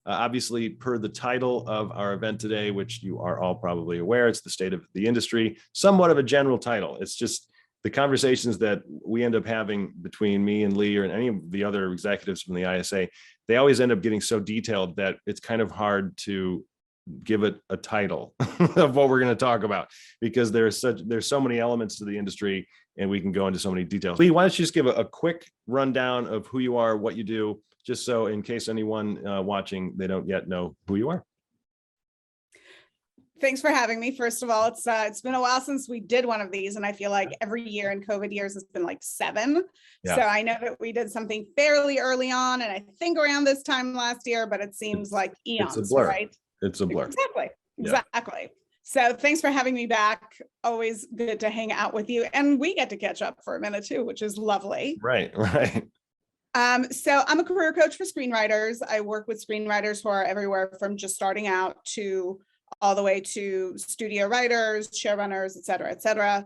Obviously, per the title of our event today, which you are all probably aware, it's the state of the industry, somewhat of a general title. It's just the conversations that we end up having between me and Lee or any of the other executives from the ISA, they always end up getting so detailed that it's kind of hard to give it a title of what we're going to talk about, because there's so many elements to the industry and we can go into so many details. Lee, why don't you just give a quick rundown of who you are, what you do, just so in case anyone watching, they don't yet know who you are. Thanks for having me. First of all, it's been a while since we did one of these, and I feel like every year in COVID years it's been like 7. Yeah. So I know that we did something fairly early on, and I think around this time last year, but it seems like eons, it's a blur. Right? It's a blur. Exactly. Yeah. Exactly. So thanks for having me back. Always good to hang out with you, and we get to catch up for a minute too, which is lovely. Right. So I'm a career coach for screenwriters. I work with screenwriters who are everywhere from just starting out to all the way to studio writers, showrunners, et cetera, et cetera.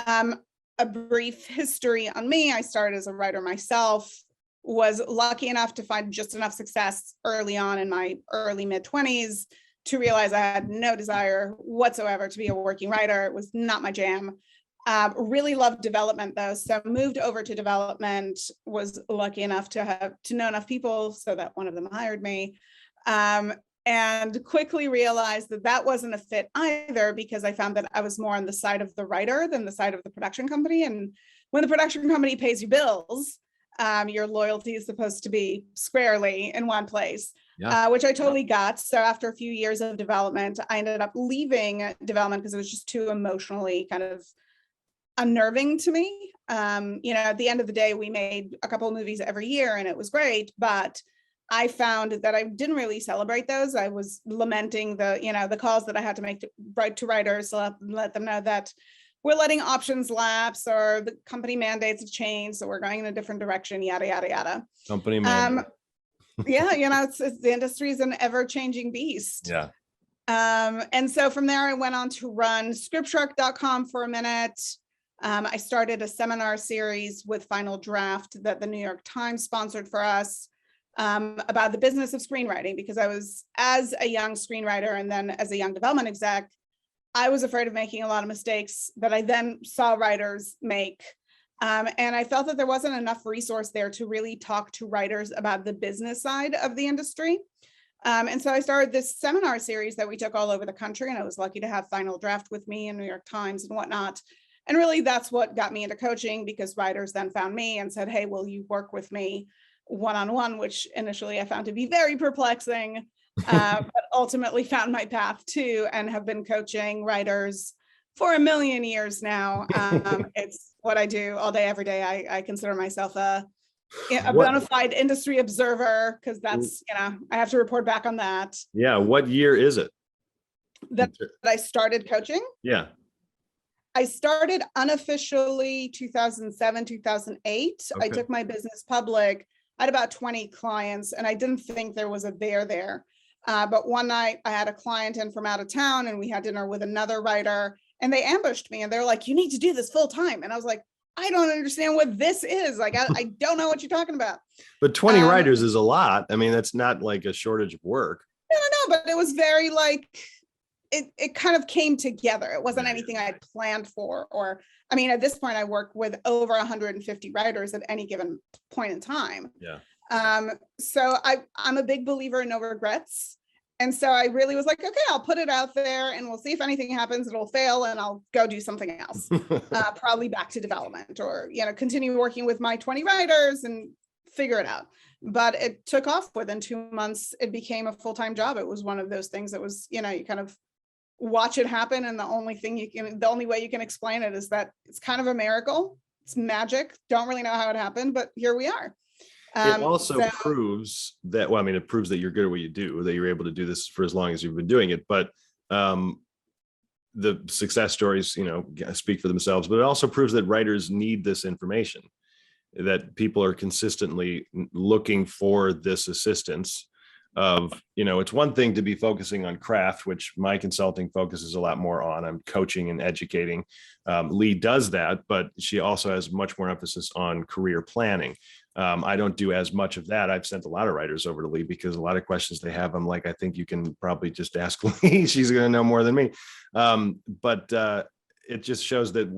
A brief history on me. I started as a writer myself, was lucky enough to find just enough success early on in my early mid-20s to realize I had no desire whatsoever to be a working writer. It was not my jam. Really loved development though. So moved over to development, was lucky enough to know enough people so that one of them hired me. And quickly realized that wasn't a fit either, because I found that I was more on the side of the writer than the side of the production company. And when the production company pays you bills, your loyalty is supposed to be squarely in one place, which I totally got. So after a few years of development, I ended up leaving development because it was just too emotionally kind of unnerving to me. At the end of the day, we made a couple of movies every year and it was great, but I found that I didn't really celebrate those. I was lamenting the calls that I had to make to writers to let them know that we're letting options lapse or the company mandates have changed, so we're going in a different direction, yada, yada, yada. Company mandate. It's the industry is an ever-changing beast. Yeah. And so from there, I went on to run scriptshark.com for a minute. I started a seminar series with Final Draft that the New York Times sponsored for us. About the business of screenwriting, because I was, as a young screenwriter and then as a young development exec, I was afraid of making a lot of mistakes that I then saw writers make. And I felt that there wasn't enough resource there to really talk to writers about the business side of the industry. And so I started this seminar series that we took all over the country, and I was lucky to have Final Draft with me and New York Times and whatnot. And really that's what got me into coaching, because writers then found me and said, hey, will you work with me one-on-one, which initially I found to be very perplexing, but ultimately found my path too, and have been coaching writers for a million years now. It's what I do all day, every day. I consider myself a bona fide industry observer, because that's, I have to report back on that. Yeah. What year is it that I started coaching? Yeah. I started unofficially 2007, 2008. Okay. I took my business public. I had about 20 clients, and I didn't think there was a there. But one night I had a client in from out of town, and we had dinner with another writer, and they ambushed me and they're like, you need to do this full time. And I was like, I don't understand what this is. Like, I don't know what you're talking about. But 20 writers is a lot. I mean, that's not like a shortage of work. No, but it was very like, it kind of came together. It wasn't anything I had planned for, or, I mean, at this point I work with over 150 writers at any given point in time. Yeah. So I'm a big believer in no regrets. And so I really was like, okay, I'll put it out there and we'll see if anything happens. It'll fail and I'll go do something else, probably back to development, or, continue working with my 20 writers and figure it out. But it took off. Within 2 months, it became a full-time job. It was one of those things that was, you kind of watch it happen. And the only way you can explain it is that it's kind of a miracle. It's magic. Don't really know how it happened, but here we are. It also proves that, it proves that you're good at what you do, that you're able to do this for as long as you've been doing it. But the success stories, speak for themselves, but it also proves that writers need this information, that people are consistently looking for this assistance of, it's one thing to be focusing on craft, which my consulting focuses a lot more on. I'm coaching and educating. Lee does that, but she also has much more emphasis on career planning. I don't do as much of that. I've sent a lot of writers over to Lee because a lot of questions they have, I'm like, I think you can probably just ask Lee. She's going to know more than me. But it just shows that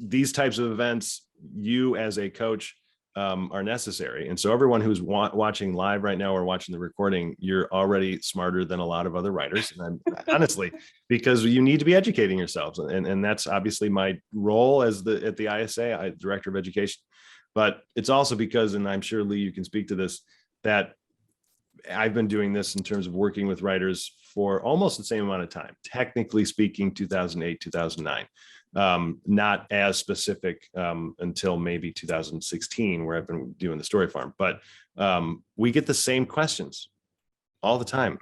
these types of events, you as a coach, are necessary. And so everyone who's watching live right now or watching the recording, you're already smarter than a lot of other writers. And I'm honestly, because you need to be educating yourselves. And that's obviously my role as at the ISA, Director of Education. But it's also because, and I'm sure Lee, you can speak to this, that I've been doing this in terms of working with writers for almost the same amount of time, technically speaking, 2008, 2009. Not as specific until maybe 2016, where I've been doing the story farm, but we get the same questions all the time.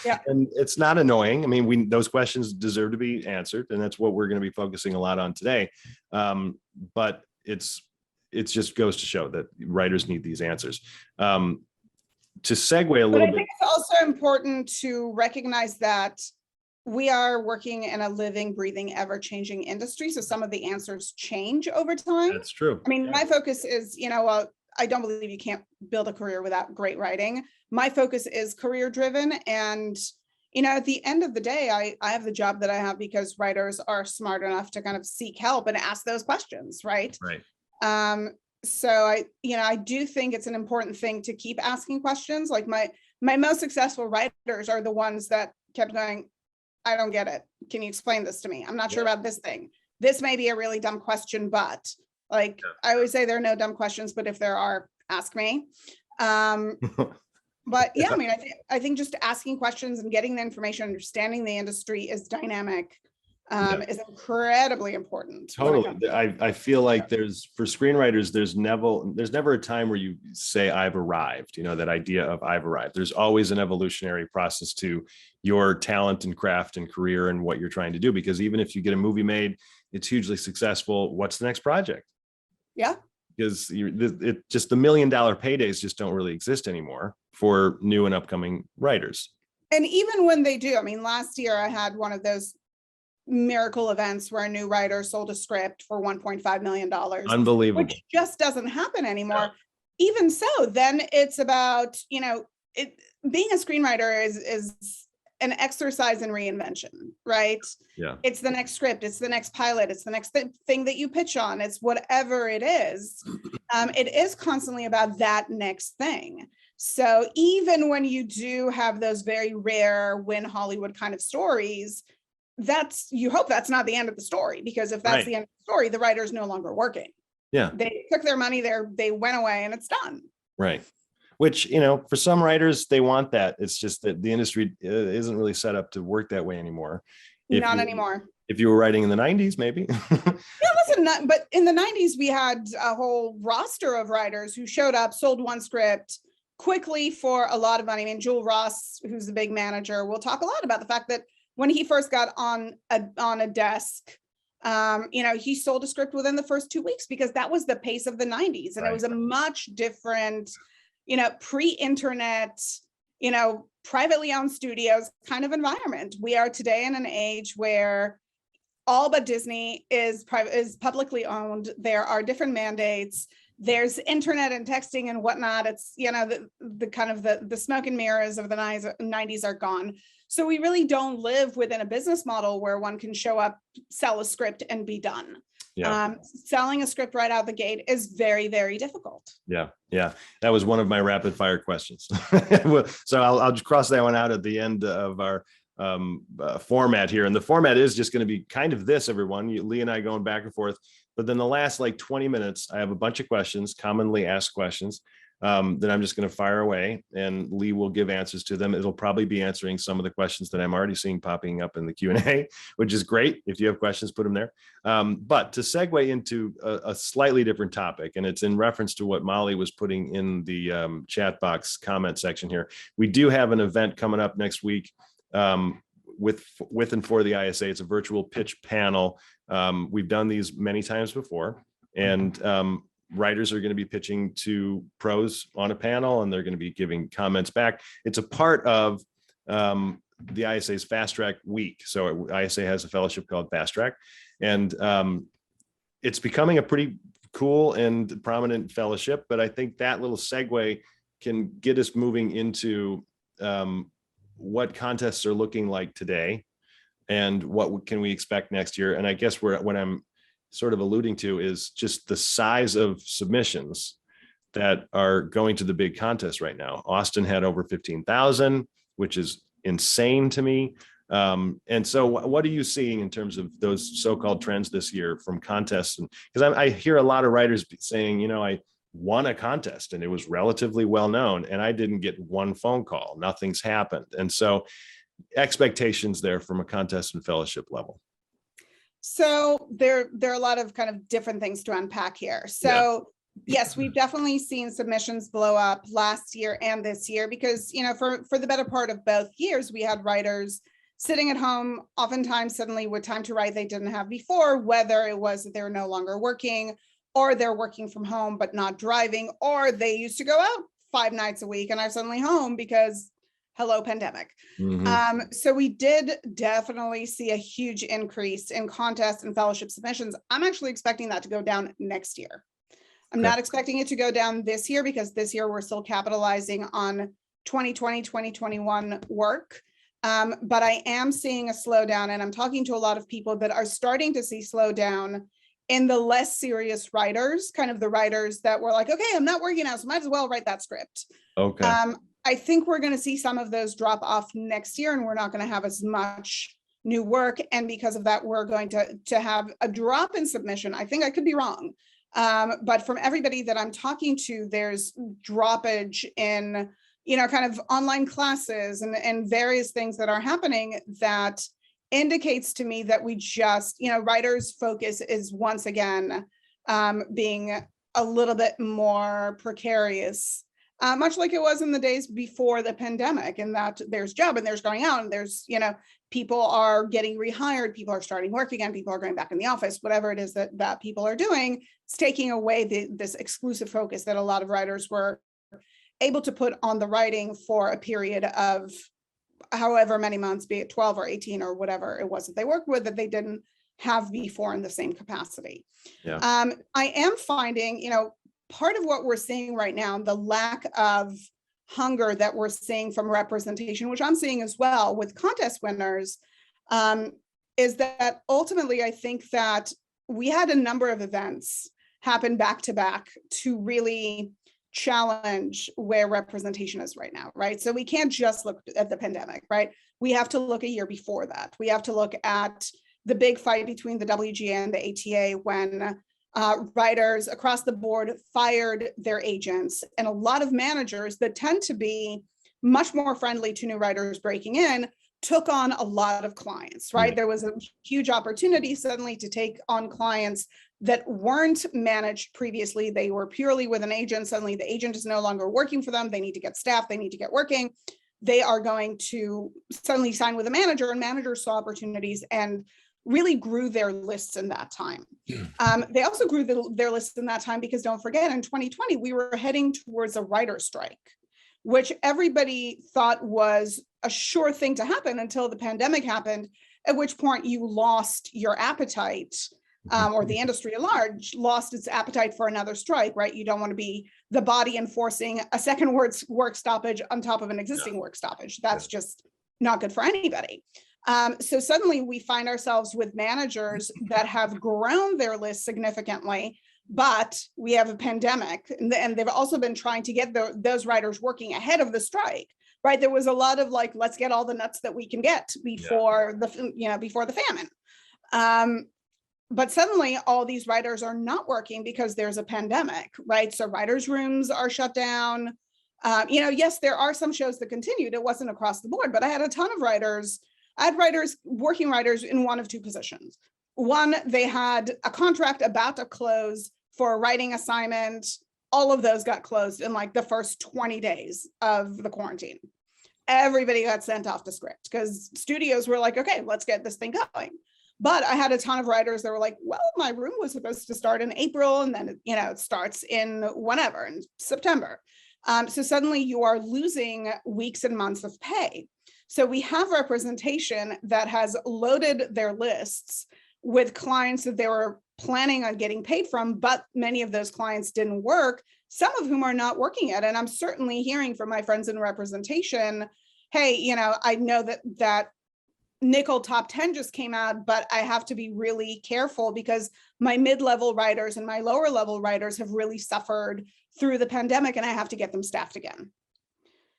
Yeah. And it's not annoying. I mean, those questions deserve to be answered, and that's what we're going to be focusing a lot on today. But it just goes to show that writers need these answers. To segue a little bit. I think it's also important to recognize that we are working in a living, breathing, ever-changing industry. So some of the answers change over time. That's true. I mean, my focus is, I don't believe you can't build a career without great writing. My focus is career-driven. And, at the end of the day, I have the job that I have because writers are smart enough to kind of seek help and ask those questions, right? Right. So I do think it's an important thing to keep asking questions. Like my most successful writers are the ones that kept going, I don't get it. Can you explain this to me? I'm not sure about this thing. This may be a really dumb question, but I always say there are no dumb questions, but if there are, ask me. But yeah, I mean, I think just asking questions and getting the information, understanding the industry is dynamic, is incredibly important. Totally. I feel like for screenwriters, there's never a time where you say I've arrived, that idea of I've arrived. There's always an evolutionary process to your talent and craft and career and what you're trying to do. Because even if you get a movie made, it's hugely successful. What's the next project? Yeah. Because just the $1 million paydays just don't really exist anymore for new and upcoming writers. And even when they do, I mean, last year I had one of those miracle events where a new writer sold a script for $1.5 million. Unbelievable. Which just doesn't happen anymore. No. Even so, then it's about, being a screenwriter is an exercise in reinvention, right? Yeah. It's the next script, it's the next pilot, it's the next thing that you pitch on, it's whatever it is. It is constantly about that next thing. So even when you do have those very rare win Hollywood kind of stories, you hope that's not the end of the story, because if that's the end of the story, the writer's no longer working. Yeah. They took their money there, they went away, and it's done. Right. Which, for some writers, they want that. It's just that the industry isn't really set up to work that way anymore. Not anymore. If you were writing in the 90s, maybe. But in the 90s, we had a whole roster of writers who showed up, sold one script quickly for a lot of money. I mean, Joel Ross, who's the big manager, will talk a lot about the fact that when he first got on a desk, he sold a script within the first 2 weeks, because that was the pace of the 90s. And it was a much different, pre-internet, privately owned studios kind of environment. We are today in an age where all but Disney is publicly owned. There are different mandates. There's internet and texting and whatnot. It's, the kind of the smoke and mirrors of the 90s are gone. So we really don't live within a business model where one can show up, sell a script, and be done. Yeah. Selling a script right out the gate is very, very difficult. Yeah. That was one of my rapid fire questions. So I'll just cross that one out at the end of our format here. And the format is just going to be kind of this, everyone. Lee and I going back and forth. But then the last 20 minutes, I have a bunch of questions, commonly asked questions. That I'm just going to fire away, and Lee will give answers to them. It'll probably be answering some of the questions that I'm already seeing popping up in the Q&A, which is great. If you have questions, put them there. But to segue into a slightly different topic, and it's in reference to what Molly was putting in the chat box comment section here. We do have an event coming up next week with and for the ISA. It's a virtual pitch panel. We've done these many times before, and writers are going to be pitching to pros on a panel, and they're going to be giving comments back. It's a part of the ISA's Fast Track Week. So ISA has a fellowship called Fast Track, and it's becoming a pretty cool and prominent fellowship, but I think that little segue can get us moving into what contests are looking like today and what can we expect next year. And I guess what I'm sort of alluding to is just the size of submissions that are going to the big contest right now. Austin had over 15,000, which is insane to me. And so what are you seeing in terms of those so-called trends this year from contests? And because I hear a lot of writers saying, I won a contest and it was relatively well known and I didn't get one phone call, nothing's happened. And so expectations there from a contest and fellowship level. So there are a lot of kind of different things to unpack here. So yes, we've definitely seen submissions blow up last year and this year because, for the better part of both years, we had writers sitting at home, oftentimes suddenly with time to write they didn't have before, whether it was that they're no longer working or they're working from home but not driving, or they used to go out 5 nights a week and are suddenly home because hello pandemic. So we did definitely see a huge increase in contest and fellowship submissions. I'm actually expecting that to go down next year. I'm not expecting it to go down this year because this year we're still capitalizing on 2020, 2021 work. But I am seeing a slowdown, and I'm talking to a lot of people that are starting to see slowdown in the less serious writers, kind of the writers that were like, okay, I'm not working now, so might as well write that script. Okay. I think we're going to see some of those drop off next year, and we're not going to have as much new work. And because of that, we're going to have a drop in submission. I think I could be wrong. But from everybody that I'm talking to, there's droppage in, kind of online classes and various things that are happening that indicates to me that we just, writers' focus is once again being a little bit more precarious, much like it was in the days before the pandemic, and that there's job and there's going out and there's, people are getting rehired, people are starting work again, people are going back in the office, whatever it is that people are doing, it's taking away this exclusive focus that a lot of writers were able to put on the writing for a period of however many months, be it 12 or 18 or whatever it was that they worked with that they didn't have before in the same capacity. Yeah. I am finding, part of what we're seeing right now, the lack of hunger that we're seeing from representation, which I'm seeing as well with contest winners, is that ultimately I think that we had a number of events happen back to back to really challenge where representation is right now, right? So we can't just look at the pandemic, right? We have to look a year before that. We have to look at the big fight between the WGA and the ATA when writers across the board fired their agents, and a lot of managers that tend to be much more friendly to new writers breaking in took on a lot of clients, right? There was a huge opportunity suddenly to take on clients that weren't managed previously. They were purely with an agent. Suddenly the agent is no longer working for them. They need to get staff. They need to get working. They are going to suddenly sign with a manager, and managers saw opportunities and really grew their lists in that time. They also grew their lists in that time because don't forget, in 2020, we were heading towards a writer's strike, which everybody thought was a sure thing to happen until the pandemic happened, at which point you lost your appetite, or the industry at large lost its appetite for another strike, right? You don't want to be the body enforcing a second work stoppage on top of an existing work stoppage. That's just not good for anybody. So suddenly we find ourselves with managers that have grown their list significantly, but we have a pandemic, and they've also been trying to get those writers working ahead of the strike, right? There was a lot of like, let's get all the nuts that we can get before the famine. But suddenly all these writers are not working because there's a pandemic, right? So writers' rooms are shut down. Yes, there are some shows that continued. It wasn't across the board, but I had a ton of writers. I had working writers in one of two positions. One, they had a contract about to close for a writing assignment. All of those got closed in like the first 20 days of the quarantine. Everybody got sent off to script because studios were like, okay, let's get this thing going. But I had a ton of writers that were like, well, my room was supposed to start in April, and then it starts in whenever, in September. So suddenly you are losing weeks and months of pay. So we have representation that has loaded their lists with clients that they were planning on getting paid from, but many of those clients didn't work, some of whom are not working yet. And I'm certainly hearing from my friends in representation, hey, I know that Nickel top 10 just came out, but I have to be really careful because my mid-level writers and my lower level writers have really suffered through the pandemic, and I have to get them staffed again.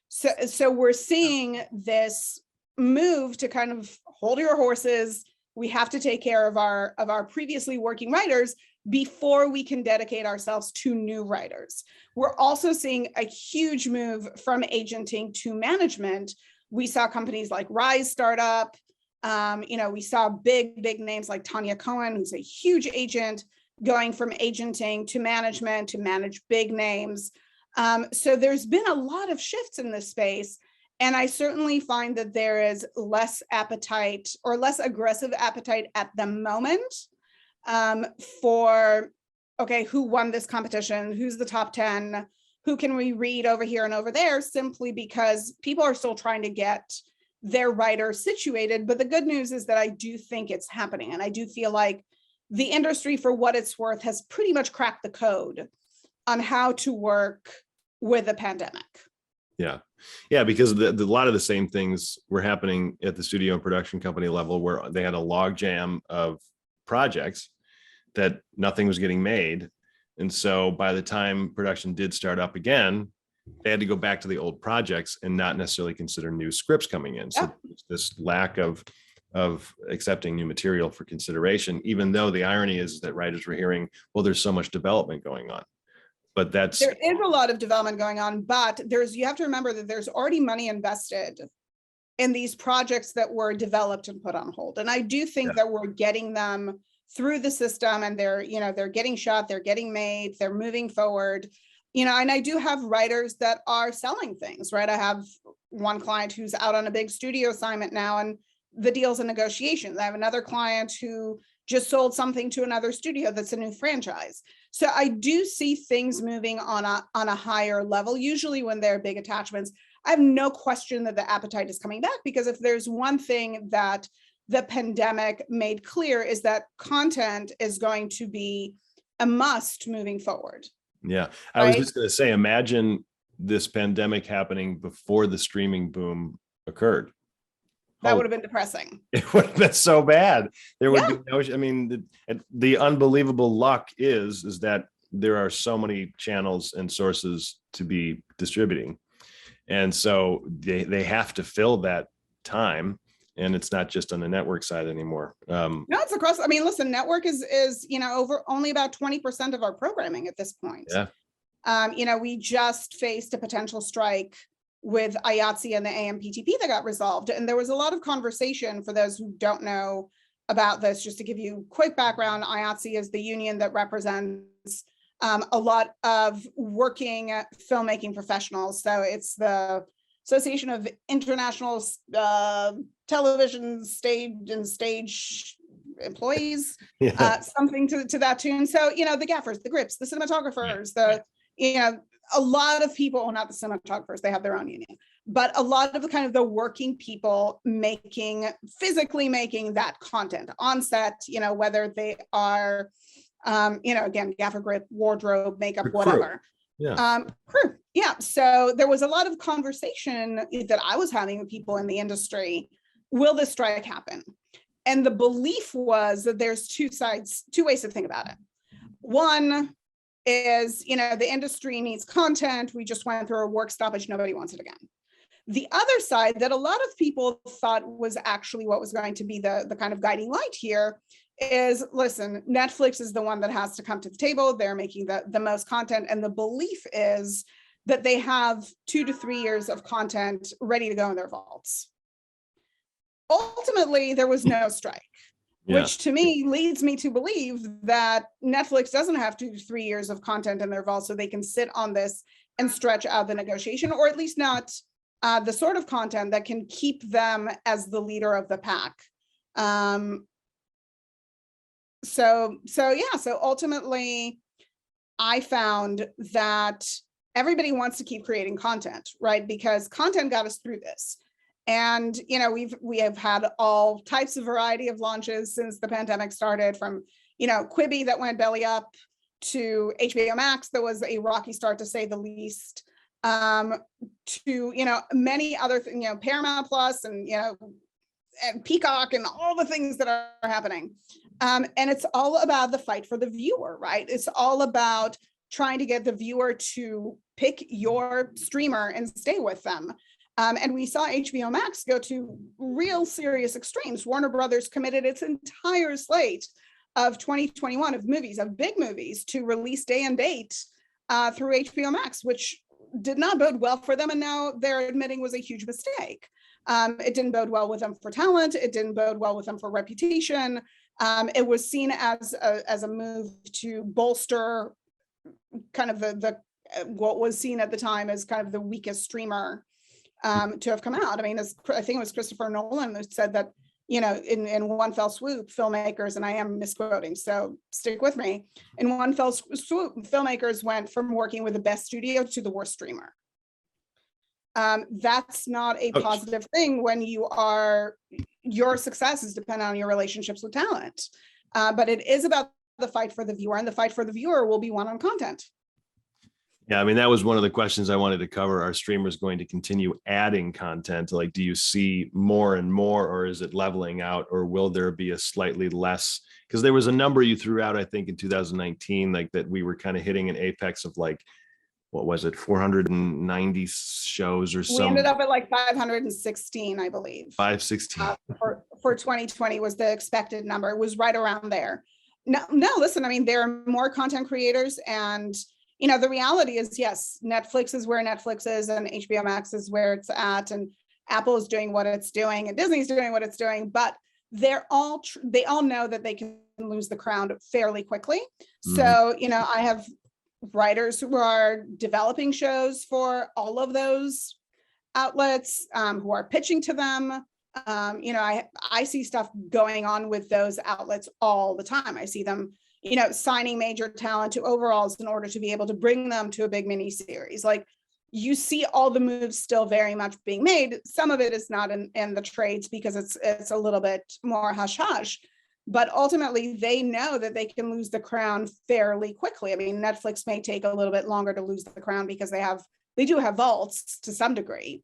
So we're seeing this move to kind of hold your horses. We have to take care of our previously working writers before we can dedicate ourselves to new writers. We're also seeing a huge move from agenting to management. We saw companies like Rise start up. We saw big names like Tanya Cohen, who's a huge agent, going from agenting to manage big names. So there's been a lot of shifts in this space. And I certainly find that there is less appetite or less aggressive appetite at the moment for, okay, who won this competition? Who's the top 10? Who can we read over here and over there? Simply because people are still trying to get their writers situated. But the good news is that I do think it's happening. And I do feel like the industry, for what it's worth, has pretty much cracked the code on how to work with a pandemic. Yeah, because a lot of the same things were happening at the studio and production company level, where they had a log jam of projects that nothing was getting made. And so by the time production did start up again, they had to go back to the old projects and not necessarily consider new scripts coming in. So this lack of accepting new material for consideration, even though the irony is that writers were hearing, well, there's so much development going on. But there is a lot of development going on, but you have to remember that there's already money invested in these projects that were developed and put on hold. And I do think that we're getting them through the system, and they're getting shot, they're getting made, they're moving forward. And I do have writers that are selling things, right? I have one client who's out on a big studio assignment now, and the deal's in negotiations. I have another client who just sold something to another studio that's a new franchise. So I do see things moving on a higher level. Usually when there are big attachments, I have no question that the appetite is coming back, because if there's one thing that the pandemic made clear, is that content is going to be a must moving forward. Yeah, I was just going to say, imagine this pandemic happening before the streaming boom occurred. That would have been depressing. It would have been so bad. There would be no, I mean, the unbelievable luck is that there are so many channels and sources to be distributing. And so they have to fill that time. And it's not just on the network side anymore. No, it's across. I mean, listen, network is over only about 20% of our programming at this point. Yeah. We just faced a potential strike with IATSE and the AMPTP that got resolved. And there was a lot of conversation, for those who don't know about this, just to give you quick background. IATSE is the union that represents a lot of working filmmaking professionals. So it's the Association of International Television Stage Employees, something to that tune. So, the gaffers, the grips, the cinematographers, a lot of people, well, not the cinematographers, they have their own union, but a lot of the kind of the working people physically making that content on set, whether they are, again, gaffer, grip, wardrobe, makeup, whatever. Crew. Yeah. So there was a lot of conversation that I was having with people in the industry. Will this strike happen? And the belief was that there's two ways to think about it. One is, the industry needs content. We just went through a work stoppage. Nobody wants it again. The other side that a lot of people thought was actually what was going to be the kind of guiding light here is, listen, Netflix is the one that has to come to the table. They're making the most content. And the belief is that they have 2 to 3 years of content ready to go in their vaults. Ultimately, there was no strike. Which to me leads me to believe that Netflix doesn't have 2 to 3 years of content in their vault, so they can sit on this and stretch out the negotiation, or at least not the sort of content that can keep them as the leader of the pack. So ultimately, I found that everybody wants to keep creating content, right? Because content got us through this. And, we have had all types of variety of launches since the pandemic started, from, Quibi that went belly up, to HBO Max that was a rocky start to say the least, to many other things, Paramount Plus and and Peacock and all the things that are happening. And it's all about the fight for the viewer, right? It's all about trying to get the viewer to pick your streamer and stay with them. And we saw HBO Max go to real serious extremes. Warner Brothers committed its entire slate of 2021 of movies, of big movies, to release day and date through HBO Max, which did not bode well for them. And now they're admitting was a huge mistake. It didn't bode well with them for talent. It didn't bode well with them for reputation. It was seen as a move to bolster kind of the what was seen at the time as kind of the weakest streamer to have come out. I mean, I think it was Christopher Nolan that said that, in one fell swoop, filmmakers, and I am misquoting, so stick with me, in one fell swoop, filmmakers went from working with the best studio to the worst streamer. That's not a positive thing when your success is dependent on your relationships with talent. But it is about the fight for the viewer, and the fight for the viewer will be won on content. Yeah, I mean, that was one of the questions I wanted to cover. Are streamers going to continue adding content? Like, do you see more and more, or is it leveling out, or will there be a slightly less? Because there was a number you threw out, I think, in 2019, like that we were kind of hitting an apex of like, what was it, 490 shows or something? We ended up at like 516, I believe. 516. For 2020 was the expected number. It was right around there. No, listen, I mean, there are more content creators, and the reality is, yes, Netflix is where Netflix is, and HBO Max is where it's at, and Apple is doing what it's doing, and Disney's doing what it's doing, but they all know that they can lose the crown fairly quickly. Mm-hmm. So, I have writers who are developing shows for all of those outlets, who are pitching to them. I see stuff going on with those outlets all the time. I see them signing major talent to overalls in order to be able to bring them to a big mini series. Like, you see all the moves still very much being made. Some of it is not in the trades because it's a little bit more hush hush, but ultimately they know that they can lose the crown fairly quickly. I mean, Netflix may take a little bit longer to lose the crown because they do have vaults to some degree.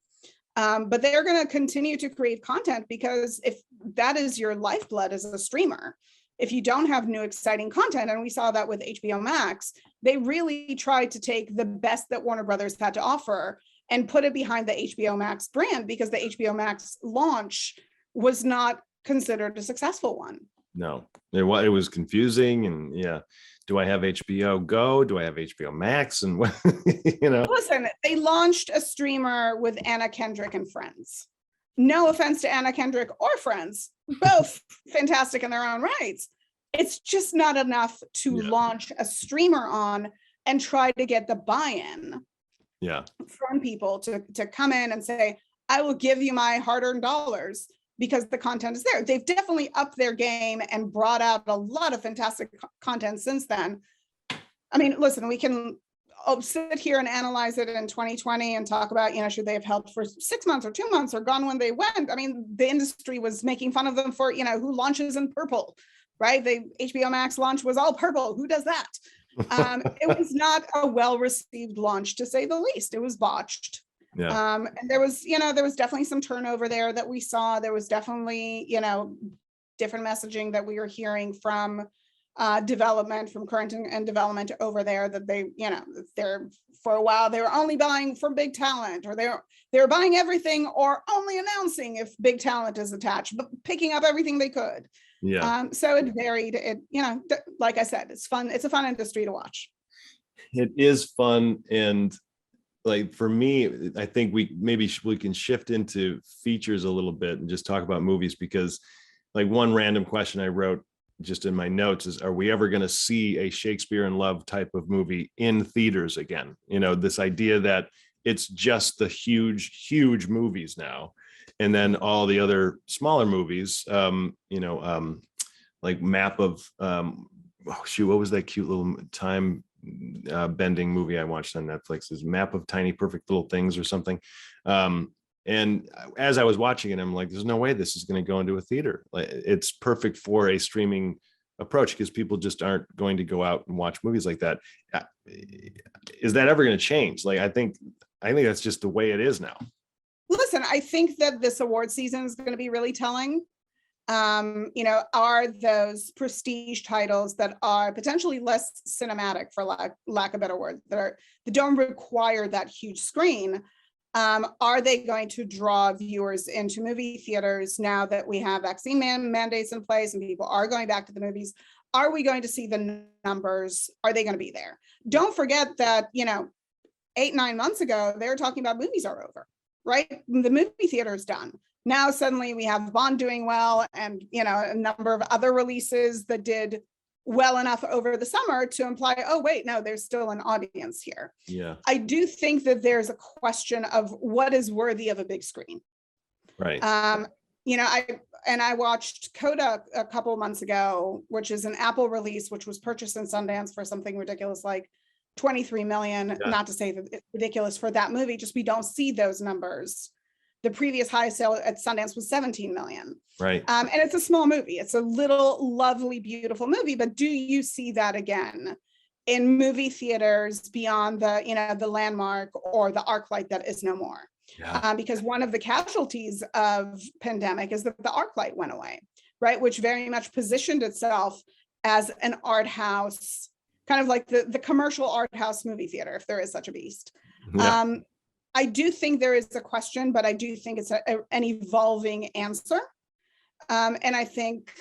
But they're going to continue to create content, because if that is your lifeblood as a streamer, if you don't have new exciting content, and we saw that with HBO Max, they really tried to take the best that Warner Brothers had to offer and put it behind the HBO Max brand, because the HBO Max launch was not considered a successful one. No, it was confusing, and yeah. Do I have HBO Go? Do I have HBO Max? And Listen, they launched a streamer with Anna Kendrick and Friends. No offense to Anna Kendrick or Friends, both fantastic in their own rights. It's just not enough to launch a streamer on and try to get the buy-in from people to come in and say, I will give you my hard-earned dollars because the content is there. They've definitely upped their game and brought out a lot of fantastic content since then. I mean, listen, we can sit here and analyze it in 2020 and talk about, should they have helped for 6 months or 2 months or gone when they went? I mean, the industry was making fun of them for, who launches in purple, right? The HBO Max launch was all purple. Who does that? It was not a well-received launch, to say the least. It was botched. Yeah. And there was definitely some turnover there that we saw. There was definitely, different messaging that we were hearing from development, from current and development over there, that they're for a while they were only buying from big talent, or they were buying everything, or only announcing if big talent is attached, but picking up everything they could. Yeah. So it varied. Like I said, it's fun. It's a fun industry to watch. It is fun. And like, for me, I think we can shift into features a little bit and just talk about movies, because like one random question I wrote just in my notes is, are we ever going to see a Shakespeare in Love type of movie in theaters again? This idea that it's just the huge movies now, and then all the other smaller movies, like Map of, what was that cute little time bending movie I watched on Netflix, is Map of Tiny Perfect Little Things or something. And as I was watching it, I'm like, there's no way this is going to go into a theater. Like, it's perfect for a streaming approach because people just aren't going to go out and watch movies like that. Is that ever going to change? Like, I think that's just the way it is now. Listen, I think that this award season is going to be really telling. Are those prestige titles that are potentially less cinematic, for lack of better word, that don't require that huge screen? Are they going to draw viewers into movie theaters now that we have vaccine mandates in place and people are going back to the movies? Are we going to see the numbers? Are they going to be there? Don't forget that, 8-9 months ago, they were talking about movies are over, right? The movie theater is done. Now suddenly we have Bond doing well and, a number of other releases that did well enough over the summer to imply, oh, wait, no, there's still an audience here. Yeah. I do think that there's a question of what is worthy of a big screen. Right. I watched Coda a couple months ago, which is an Apple release, which was purchased in Sundance for something ridiculous like 23 million. Yeah. Not to say that it's ridiculous for that movie, just we don't see those numbers. The previous highest sale at Sundance was 17 million. Right. And it's a small movie. It's a little, lovely, beautiful movie. But do you see that again in movie theaters beyond the Landmark or the ArcLight that is no more? Yeah. Because one of the casualties of pandemic is that the ArcLight went away, right? Which very much positioned itself as an art house, kind of like the commercial art house movie theater, if there is such a beast. Yeah. I do think there is a question, but I do think it's an evolving answer. And I think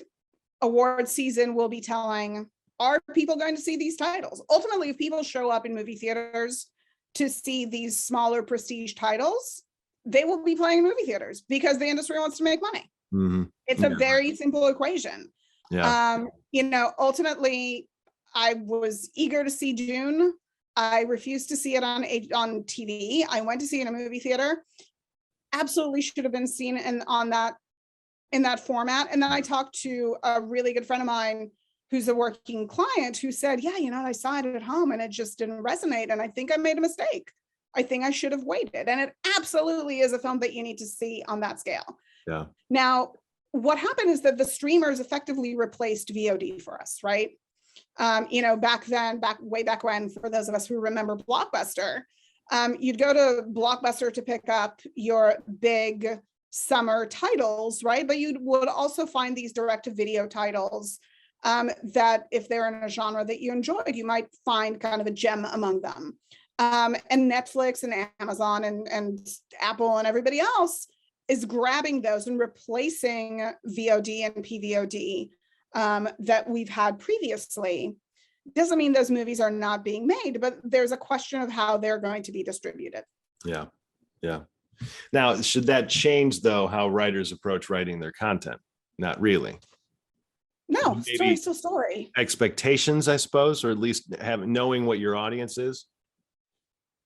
award season will be telling, are people going to see these titles? Ultimately, if people show up in movie theaters to see these smaller prestige titles, they will be playing in movie theaters because the industry wants to make money. Mm-hmm. It's a very simple equation. Yeah. Ultimately, I was eager to see Dune. I refused to see it on TV. I went to see it in a movie theater. Absolutely should have been seen in that format. And then I talked to a really good friend of mine who's a working client who said, yeah, I saw it at home and it just didn't resonate. And I think I made a mistake. I think I should have waited. And it absolutely is a film that you need to see on that scale. Yeah. Now, what happened is that the streamers effectively replaced VOD for us, right? Back then, way back when, for those of us who remember Blockbuster, you'd go to Blockbuster to pick up your big summer titles, right? But you would also find these direct-to-video titles that, if they're in a genre that you enjoyed, you might find kind of a gem among them. And Netflix and Amazon and Apple and everybody else is grabbing those and replacing VOD and PVOD that we've had previously. Doesn't mean those movies are not being made, but there's a question of how they're going to be distributed. Yeah. Yeah. Now, should that change, though, how writers approach writing their content? Not really. No, Maybe story's still story. Expectations, I suppose, or at least knowing what your audience is.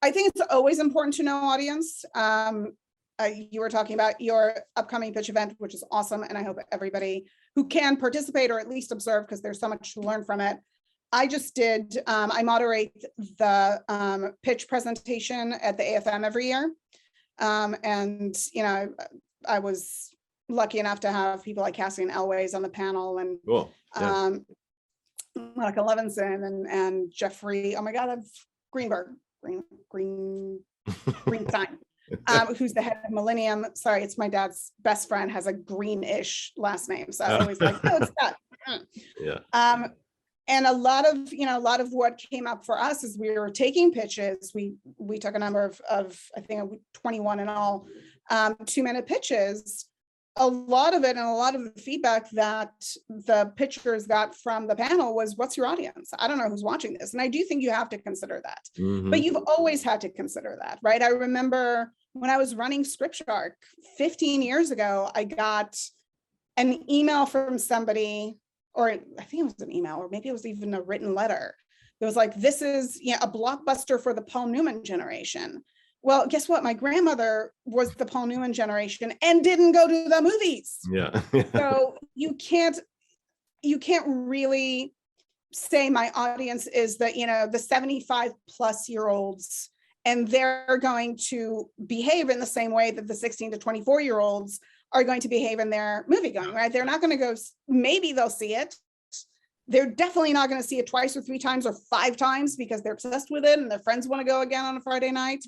I think it's always important to know audience. You were talking about your upcoming pitch event, which is awesome. And I hope everybody who can participate or at least observe, because there's so much to learn from it. I just did, I moderate the pitch presentation at the AFM every year. And, I was lucky enough to have people like Cassian Elways on the panel and Cool. Yeah. Monica Levinson and Jeffrey, oh my God, Greenstein. Who's the head of Millennium. Sorry, it's my dad's best friend, has a greenish last name. So I always like, no, it's that. Yeah. And a lot of what came up for us is we were taking pitches. We took a number of I think 21 in all, 2-minute pitches. A lot of it and a lot of the feedback that the pitchers got from the panel was, what's your audience? I don't know who's watching this. And I do think you have to consider that. Mm-hmm. But you've always had to consider that, right? I remember when I was running ScriptShark 15 years ago, I got an email from somebody, or I think it was an email, or maybe it was even a written letter. It was like, this is a blockbuster for the Paul Newman generation. Well, guess what? My grandmother was the Paul Newman generation and didn't go to the movies. Yeah. So you can't really say my audience is the 75 plus year olds, and they're going to behave in the same way that the 16 to 24 year olds are going to behave in their movie going, right? They're not going to go, maybe they'll see it, they're definitely not going to see it twice or 3 times or 5 times because they're obsessed with it and their friends want to go again on a Friday night.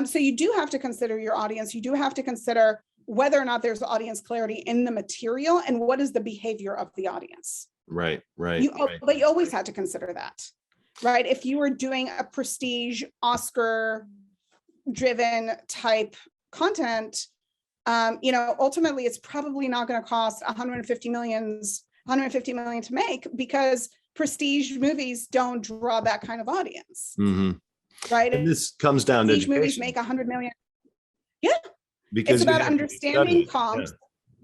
So you do have to consider your audience. You do have to consider whether or not there's audience clarity in the material and what is the behavior of the audience. Right. But you always had to consider that, right? If you were doing a prestige Oscar driven type content, ultimately it's probably not going to cost 150 million to make because prestige movies don't draw that kind of audience. Mm-hmm. Right. And this comes down to education. Movies make 100 million. Yeah. Because it's about understanding comps,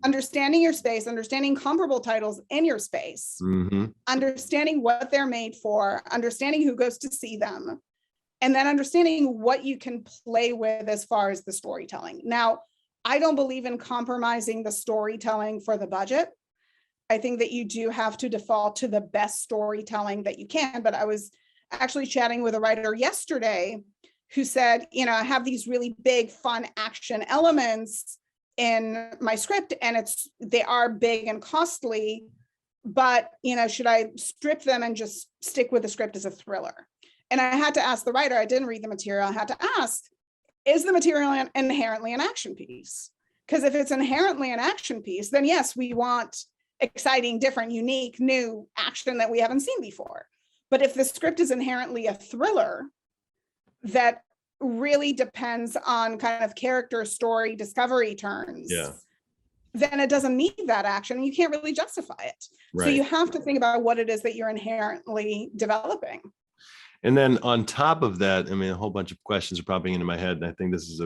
understanding your space, understanding comparable titles in your space, understanding what they're made for, understanding who goes to see them, and then understanding what you can play with as far as the storytelling. Now, I don't believe in compromising the storytelling for the budget. I think that you do have to default to the best storytelling that you can. But I was actually chatting with a writer yesterday who said, I have these really big, fun action elements in my script, and they are big and costly, but, should I strip them and just stick with the script as a thriller? And I had to ask the writer, I didn't read the material, I had to ask, is the material inherently an action piece? Because if it's inherently an action piece, then yes, we want exciting, different, unique, new action that we haven't seen before. But if the script is inherently a thriller that really depends on kind of character, story, discovery turns, then it doesn't need that action. You can't really justify it. Right. So you have to think about what it is that you're inherently developing. And then on top of that, a whole bunch of questions are popping into my head. And I think this is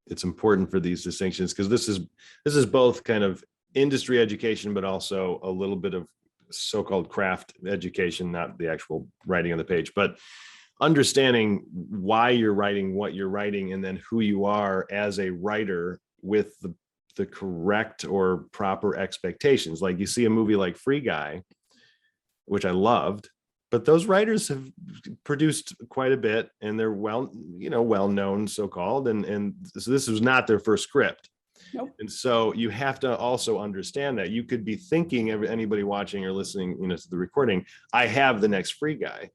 it's important for these distinctions because this is both kind of industry education, but also a little bit of so-called craft education, not the actual writing on the page, but understanding why you're writing what you're writing and then who you are as a writer with the correct or proper expectations. Like you see a movie like Free Guy, which I loved, but those writers have produced quite a bit and they're well-known so-called. And so this was not their first script. Nope. And so you have to also understand that you could be thinking, anybody watching or listening, to the recording, I have the next Free Guy.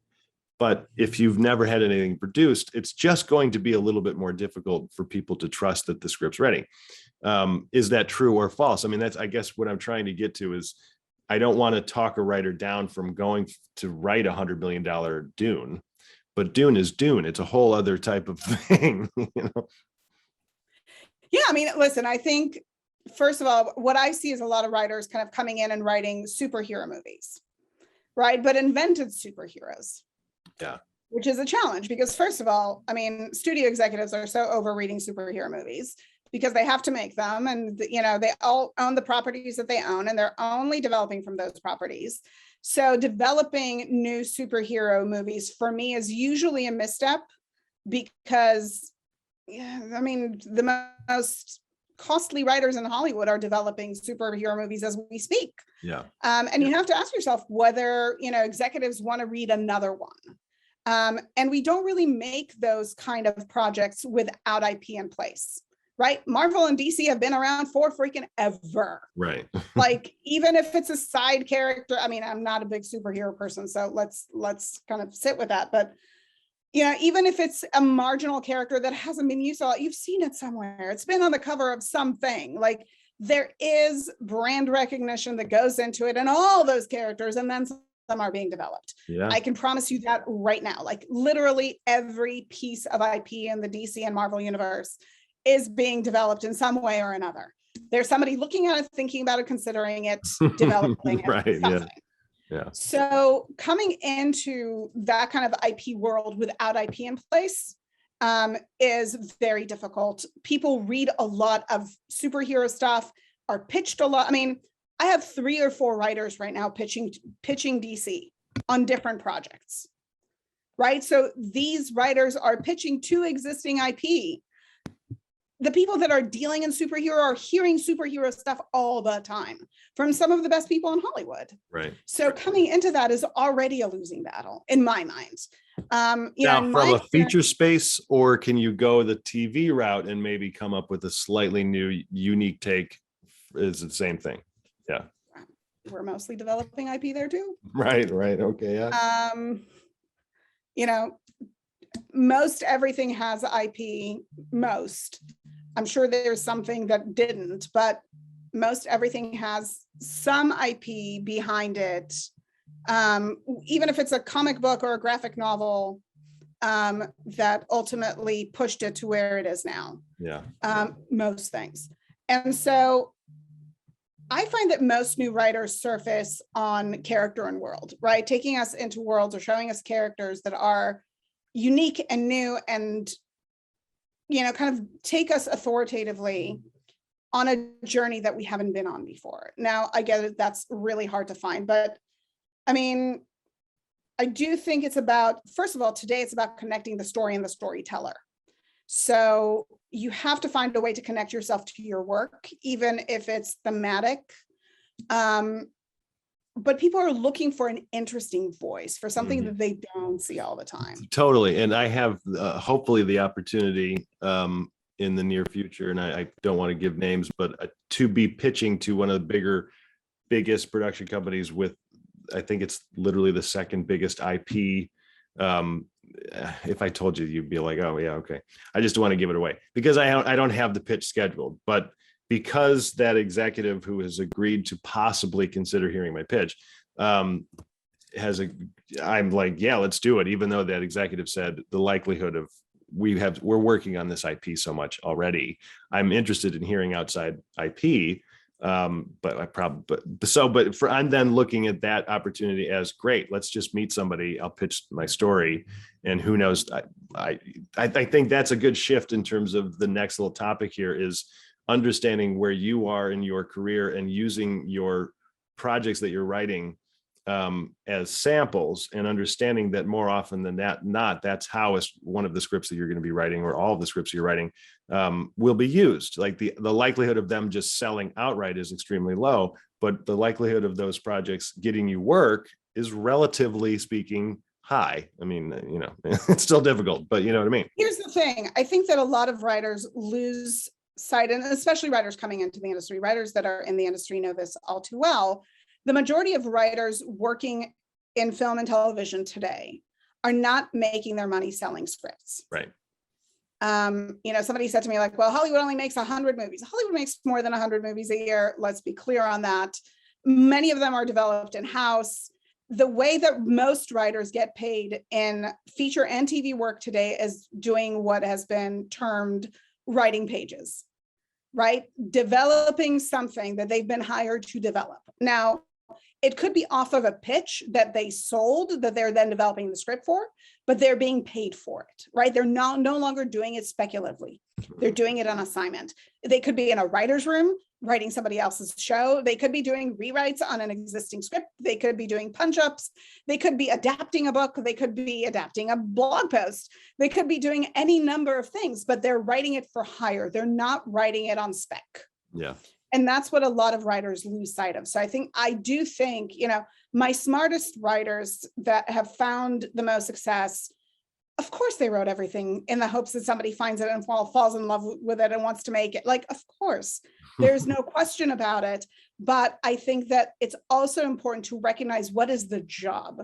But if you've never had anything produced, it's just going to be a little bit more difficult for people to trust that the script's ready. Is that true or false? That's, I guess, what I'm trying to get to is I don't want to talk a writer down from going to write $100 million Dune, but Dune is Dune. It's a whole other type of thing. Yeah, listen, I think, first of all, what I see is a lot of writers kind of coming in and writing superhero movies, right? But invented superheroes. Yeah. Which is a challenge because, first of all, studio executives are so over reading superhero movies because they have to make them. And, they all own the properties that they own and they're only developing from those properties. So developing new superhero movies for me is usually a misstep because, the most costly writers in Hollywood are developing superhero movies as we speak. Yeah. And you have to ask yourself whether, executives want to read another one. And we don't really make those kind of projects without IP in place, right? Marvel and DC have been around for freaking ever. Right. Like, even if it's a side character, I'm not a big superhero person, so let's kind of sit with that. But, even if it's a marginal character that hasn't been used a lot, you've seen it somewhere. It's been on the cover of something. Like, there is brand recognition that goes into it and all those characters, and then some are being developed. Yeah. I can promise you that right now. Like, literally every piece of IP in the DC and Marvel universe is being developed in some way or another. There's somebody looking at it, thinking about it, considering it, developing it. Right. Something. Yeah. So coming into that kind of IP world without IP in place is very difficult. People read a lot of superhero stuff, are pitched a lot. I have 3 or 4 writers right now pitching DC on different projects, right? So these writers are pitching to existing IP. The people that are dealing in superhero are hearing superhero stuff all the time from some of the best people in Hollywood. Right. So coming into that is already a losing battle in my mind. Now, from a feature space, or can you go the TV route and maybe come up with a slightly new, unique take? Is it the same thing? Yeah. we're mostly developing IP there too. Right. Okay. Yeah. You know, most everything has IP. Most, I'm sure there's something that didn't, but most everything has some IP behind it. Even if it's a comic book or a graphic novel, that ultimately pushed it to where it is now. Yeah. Most things. And so I find that most new writers surface on character and world, right? Taking us into worlds or showing us characters that are unique and new and, you know, kind of take us authoritatively on a journey that we haven't been on before. Now, I get it, that's really hard to find, but I mean, I do think it's about, first of all, today it's about connecting the story and the storyteller. So you have to find a way to connect yourself to your work, even if it's thematic. But people are looking for an interesting voice, for something that they don't see all the time. Totally. And I have hopefully the opportunity in the near future, and I don't want to give names, but to be pitching to one of the biggest production companies with, I think it's literally the second biggest IP. If I told you, you'd be like, oh yeah, okay. I just want to give it away because I don't have the pitch scheduled, but because that executive who has agreed to possibly consider hearing my pitch I'm like, yeah, let's do it. Even though that executive said the likelihood of we're working on this IP so much already, I'm interested in hearing outside IP. But I'm then looking at that opportunity as great. Let's just meet somebody. I'll pitch my story, and who knows? I think that's a good shift in terms of the next little topic here is understanding where you are in your career and using your projects that you're writing as samples, and understanding that more often than not, that's how one of the scripts that you're going to be writing, or all of the scripts you're writing, will be used. Like the likelihood of them just selling outright is extremely low, but the likelihood of those projects getting you work is relatively speaking high. I mean, you know, it's still difficult, but you know what I mean? Here's the thing. I think that a lot of writers lose sight, and especially writers coming into the industry, writers that are in the industry know this all too well. The majority of writers working in film and television today are not making their money selling scripts. Right. You know, somebody said to me like, well, Hollywood only makes 100 movies. Hollywood makes more than 100 movies a year. Let's be clear on that. Many of them are developed in-house. The way that most writers get paid in feature and TV work today is doing what has been termed writing pages, right? Developing something that they've been hired to develop. Now, it could be off of a pitch that they sold that they're then developing the script for, but they're being paid for it, right? They're no longer doing it speculatively. They're doing it on assignment. They could be in a writer's room writing somebody else's show. They could be doing rewrites on an existing script. They could be doing punch-ups. They could be adapting a book. They could be adapting a blog post. They could be doing any number of things, but they're writing it for hire. They're not writing it on spec. Yeah. And that's what a lot of writers lose sight of. So I do think, you know, my smartest writers that have found the most success, of course, they wrote everything in the hopes that somebody finds it and falls in love with it and wants to make it. Like, of course, there's no question about it. But I think that it's also important to recognize what is the job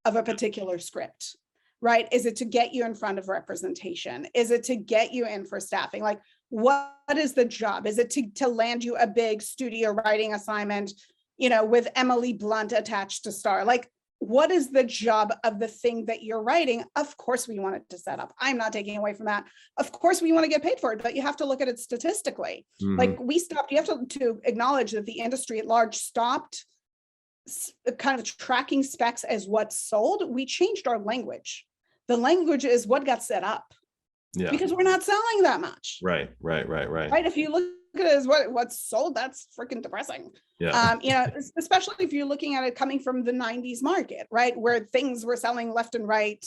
of a particular script, right? Is it to get you in front of representation? Is it to get you in for staffing? Like, what is the job? Is it to land you a big studio writing assignment, you know, with Emily Blunt attached to star? Like, what is the job of the thing that you're writing? Of course, we want it to set up. I'm not taking away from that. Of course, we want to get paid for it, but you have to look at it statistically. Like we stopped, you have to acknowledge that the industry at large stopped kind of tracking specs as what's sold. We changed our language. The language is what got set up. Yeah. Because we're not selling that much. Right. Right. If you look at it as what's sold, that's freaking depressing. Yeah. You know, especially if you're looking at it coming from the 90s market, right, where things were selling left and right.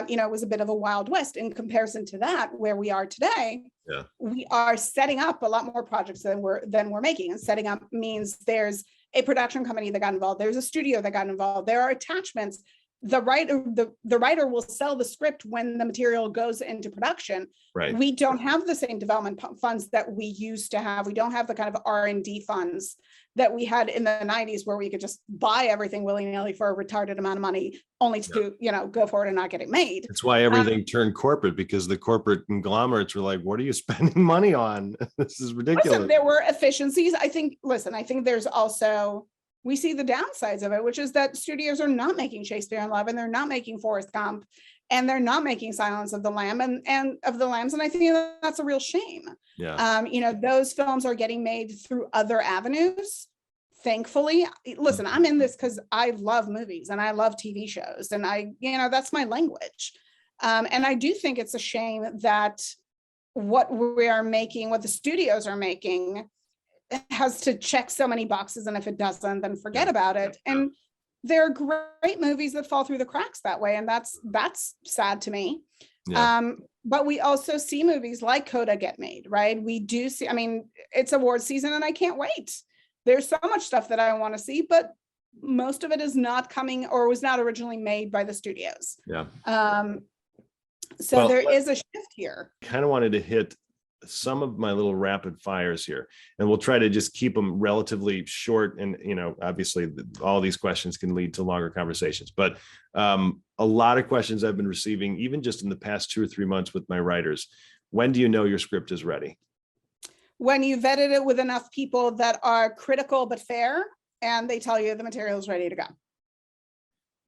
You know, it was a bit of a Wild West in comparison to that, where we are today. Yeah. We are setting up a lot more projects than we're making. And setting up means there's a production company that got involved. There's a studio that got involved. There are attachments. the writer will sell the script when the material goes into production. Right. We don't have the same development funds that we used to have. We don't have the kind of R&D funds that we had in the 90s, where we could just buy everything willy-nilly for a retarded amount of money, only to go for it and not get it made. That's why everything turned corporate, because the corporate conglomerates were like, what are you spending money on? This is ridiculous. Listen, there were efficiencies. I think there's also, we see the downsides of it, which is that studios are not making Shakespeare in Love, and they're not making Forrest Gump, and they're not making Silence of the Lambs, and I think that's a real shame. Yeah. Those films are getting made through other avenues. Thankfully, listen, I'm in this because I love movies and I love TV shows, and that's my language. And I do think it's a shame that what the studios are making has to check so many boxes, and if it doesn't, then forget about it. And there are great movies that fall through the cracks that way, and that's sad to me. Yeah. But we also see movies like Coda get made, right? We do see, it's award season, and I can't wait. There's so much stuff that I want to see, but most of it is not coming, or was not originally made by the studios. Yeah. So there is a shift here. Kind of wanted to hit some of my little rapid fires here, and we'll try to just keep them relatively short. And, obviously all these questions can lead to longer conversations, but a lot of questions I've been receiving, even just in the past 2 or 3 months with my writers. When do you know your script is ready? When you vetted it with enough people that are critical but fair, and they tell you the material is ready to go.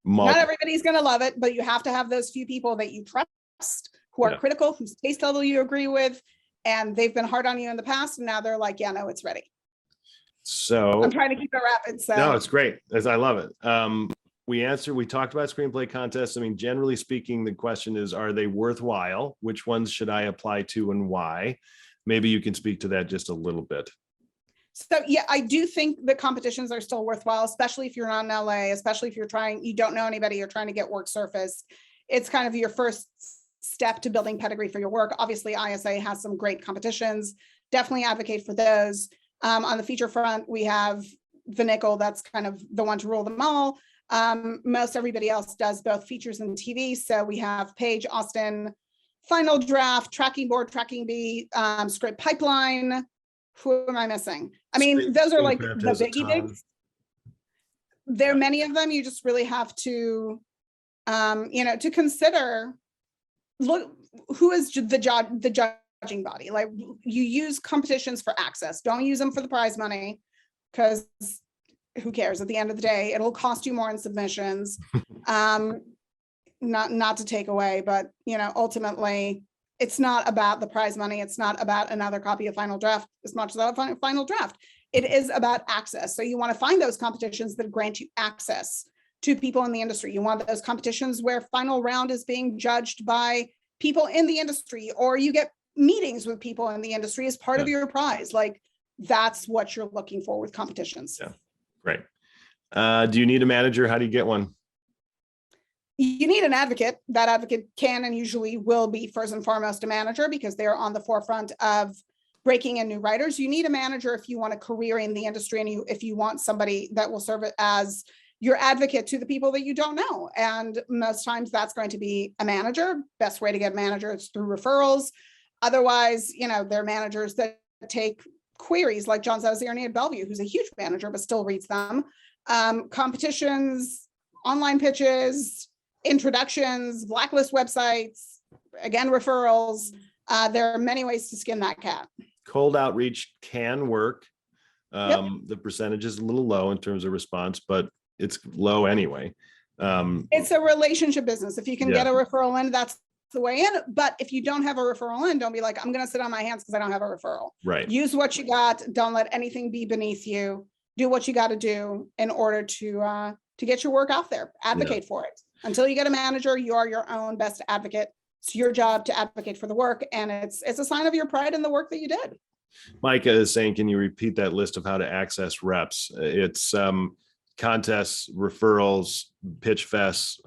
Not everybody's going to love it, but you have to have those few people that you trust, who are critical, whose taste level you agree with, and they've been hard on you in the past, and now they're like, yeah, no, it's ready. So I'm trying to keep it rapid. So no, it's great. I love it. We talked about screenplay contests. Generally speaking, the question is, are they worthwhile? Which ones should I apply to, and why? Maybe you can speak to that just a little bit. So yeah, I do think the competitions are still worthwhile, especially if you're not in LA, especially if you don't know anybody, you're trying to get work surfaced. It's kind of your first step to building pedigree for your work. Obviously, ISA has some great competitions. Definitely advocate for those. On the feature front, we have the Nickel. That's kind of the one to rule them all. Most everybody else does both features and TV. So we have Page, Austin, Final Draft, Tracking Board, Tracking B, Script Pipeline. Who am I missing? Those are like the biggie bigs. There are many of them. You just really have to, to consider. Look, who is the judging body? Like, you use competitions for access. Don't use them for the prize money, because who cares? At the end of the day, it'll cost you more in submissions. Not to take away, but ultimately, it's not about the prize money. It's not about another copy of Final Draft as much as a Final Draft. It is about access. So you want to find those competitions that grant you access to people in the industry. You want those competitions where final round is being judged by people in the industry, or you get meetings with people in the industry as part of your prize. Like, that's what you're looking for with competitions. Yeah, great. Do you need a manager? How do you get one? You need an advocate. That advocate can and usually will be first and foremost a manager, because they're on the forefront of breaking in new writers. You need a manager if you want a career in the industry, and if you want somebody that will serve as your advocate to the people that you don't know. And most times that's going to be a manager. Best way to get a manager is through referrals. Otherwise, there are managers that take queries, like John Zazierne at Bellevue, who's a huge manager, but still reads them. Competitions, online pitches, introductions, blacklist websites, again, referrals. There are many ways to skin that cat. Cold outreach can work. The percentage is a little low in terms of response, but it's low anyway. It's a relationship business. If you can get a referral in, that's the way in. But if you don't have a referral in, don't be like, I'm going to sit on my hands because I don't have a referral. Right. Use what you got. Don't let anything be beneath you. Do what you got to do in order to get your work out there. Advocate for it. Until you get a manager, you are your own best advocate. It's your job to advocate for the work, and it's a sign of your pride in the work that you did. Micah is saying, can you repeat that list of how to access reps? It's contests, referrals, pitch fests,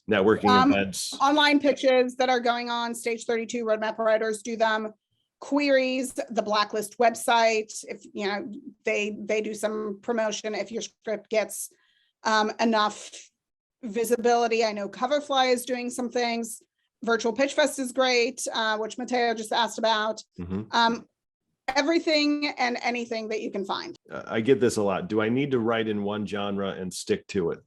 networking events, online pitches that are going on. Stage 32 roadmap writers do them. Queries, the Blacklist website. If they do some promotion, if your script gets enough visibility. I know Coverfly is doing some things. Virtual Pitch Fest is great, which Mateo just asked about. Everything and anything that you can find. I get this a lot. Do I need to write in one genre and stick to it?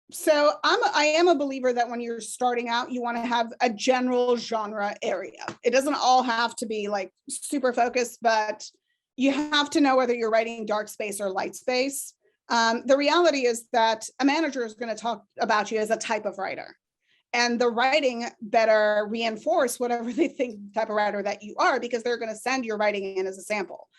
So I am a believer that when you're starting out, you want to have a general genre area. It doesn't all have to be like super focused, but you have to know whether you're writing dark space or light space. The reality is that a manager is going to talk about you as a type of writer. And the writing better reinforce whatever they think the type of writer that you are, because they're going to send your writing in as a sample.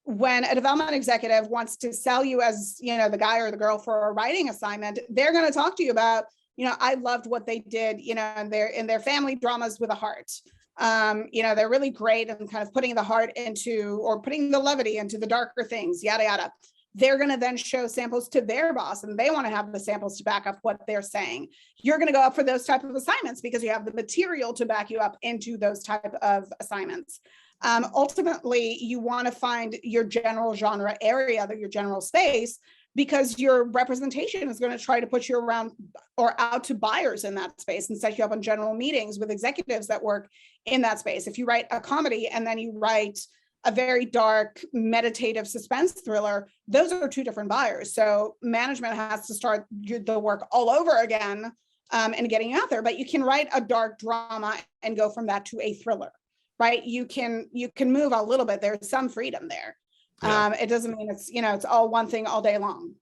When a development executive wants to sell you as, the guy or the girl for a writing assignment, they're going to talk to you about, I loved what they did, in their family dramas with a heart. They're really great and kind of putting the heart into, or putting the levity into the darker things, yada, yada. They're going to then show samples to their boss, and they want to have the samples to back up what they're saying. You're going to go up for those type of assignments because you have the material to back you up into those type of assignments. Ultimately, you want to find your general genre area, your general space, because your representation is going to try to put you around or out to buyers in that space and set you up on general meetings with executives that work in that space. If you write a comedy and then you write a very dark, meditative suspense thriller, those are two different buyers. So management has to start the work all over again and getting out there. But you can write a dark drama and go from that to a thriller, right? You can move a little bit. There's some freedom there. Yeah. It doesn't mean it's, it's all one thing all day long.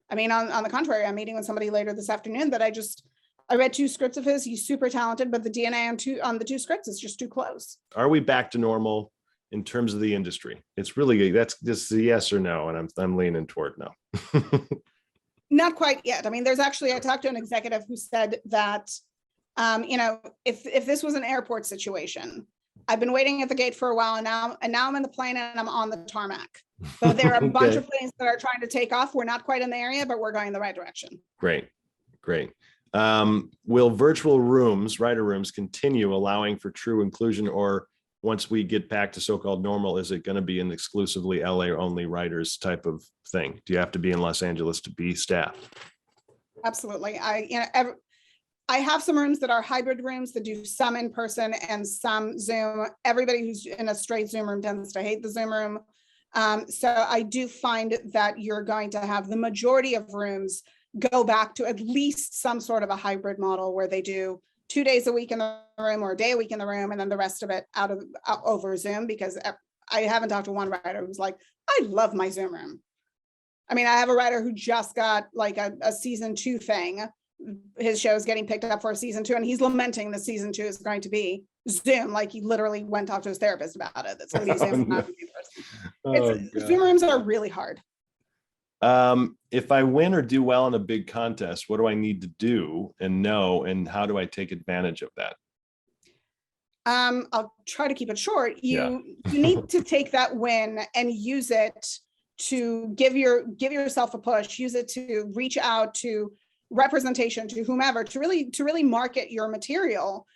I mean, on the contrary, I'm meeting with somebody later this afternoon that I read 2 scripts of his. He's super talented, but the DNA on the 2 scripts is just too close. Are we back to normal in terms of the industry? It's really, that's just a yes or no. And I'm leaning toward no. Not quite yet. I mean, I talked to an executive who said that, if this was an airport situation, I've been waiting at the gate for a while, and now I'm in the plane and I'm on the tarmac. But there are a bunch of planes that are trying to take off. We're not quite in the area, but we're going in the right direction. Great. Will virtual writer rooms continue allowing for true inclusion, or once we get back to so-called normal, is it going to be an exclusively LA only writers type of thing? Do you have to be in Los Angeles to be staff? Absolutely. I have some rooms that are hybrid rooms that do some in person and some Zoom. Everybody who's in a straight Zoom room tends to hate the Zoom room. So I do find that you're going to have the majority of rooms go back to at least some sort of a hybrid model where they do 2 days a week in the room or a day a week in the room, and then the rest of it out over Zoom, because I haven't talked to one writer who's like, I love my Zoom room. I mean, I have a writer who just got like a season 2 thing. His show is getting picked up for a season 2, and he's lamenting that season 2 is going to be Zoom. Like, he literally went to talk to his therapist about it. That's going to be Zoom. Zoom rooms are really hard. If I win or do well in a big contest, what do I need to do and know, and how do I take advantage of that? I'll try to keep it short. You need to take that win and use it to give yourself a push. Use it to reach out to representation, to whomever, to really market your material.